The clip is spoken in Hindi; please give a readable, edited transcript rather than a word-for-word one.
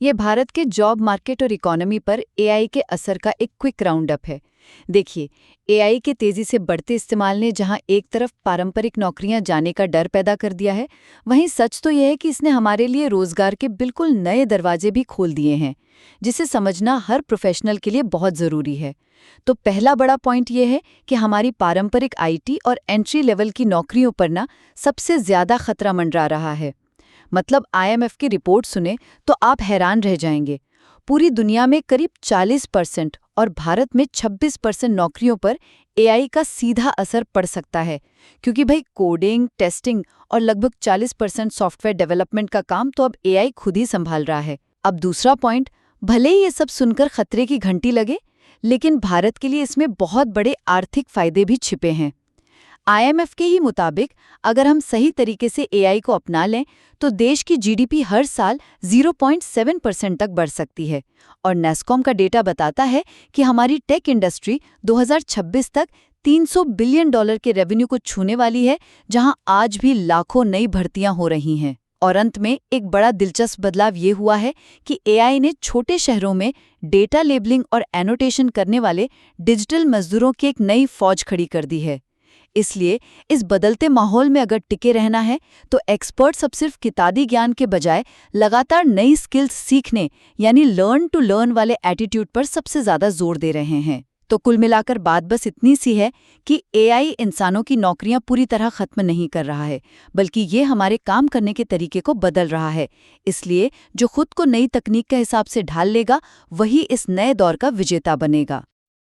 ये भारत के जॉब मार्केट और इकोनॉमी पर एआई के असर का एक क्विक राउंड अप है। देखिए, एआई के तेजी से बढ़ते इस्तेमाल ने जहां एक तरफ पारंपरिक नौकरियां जाने का डर पैदा कर दिया है, वहीं सच तो यह है कि इसने हमारे लिए रोजगार के बिल्कुल नए दरवाजे भी खोल दिए हैं, जिसे समझना हर प्रोफेशनल के लिए बहुत जरूरी है। तो पहला बड़ा पॉइंट ये है कि हमारी पारंपरिक आईटी और एंट्री लेवल की नौकरियों पर ना सबसे ज्यादा खतरा मंडरा रहा है। मतलब आईएमएफ की रिपोर्ट सुने तो आप हैरान रह जाएंगे। पूरी दुनिया में करीब 40% और भारत में 26% नौकरियों पर एआई का सीधा असर पड़ सकता है, क्योंकि भाई कोडिंग, टेस्टिंग और लगभग 40% सॉफ्टवेयर डेवलपमेंट का काम तो अब एआई खुद ही संभाल रहा है। अब दूसरा पॉइंट, भले ही ये सब सुनकर खतरे की घंटी लगे, लेकिन भारत के लिए इसमें बहुत बड़े आर्थिक फायदे भी छिपे हैं। आईएमएफ के ही मुताबिक अगर हम सही तरीके से एआई को अपना लें तो देश की जीडीपी हर साल 0.7% तक बढ़ सकती है। और नेस्कॉम का डेटा बताता है कि हमारी टेक इंडस्ट्री 2026 तक $300 बिलियन के रेवेन्यू को छूने वाली है, जहां आज भी लाखों नई भर्तियां हो रही हैं। और अंत में एक बड़ा दिलचस्प बदलाव ये हुआ है कि एआई ने छोटे शहरों में डेटा लेबलिंग और एनोटेशन करने वाले डिजिटल मजदूरों की एक नई फौज खड़ी कर दी है। इसलिए इस बदलते माहौल में अगर टिके रहना है तो एक्सपर्ट्स अब सिर्फ किताबी ज्ञान के बजाय लगातार नई स्किल्स सीखने यानी लर्न टू लर्न वाले एटीट्यूड पर सबसे ज्यादा जोर दे रहे हैं। तो कुल मिलाकर बात बस इतनी सी है कि एआई इंसानों की नौकरियां पूरी तरह खत्म नहीं कर रहा है, बल्कि ये हमारे काम करने के तरीके को बदल रहा है। इसलिए जो खुद को नई तकनीक के हिसाब से ढाल लेगा, वही इस नए दौर का विजेता बनेगा।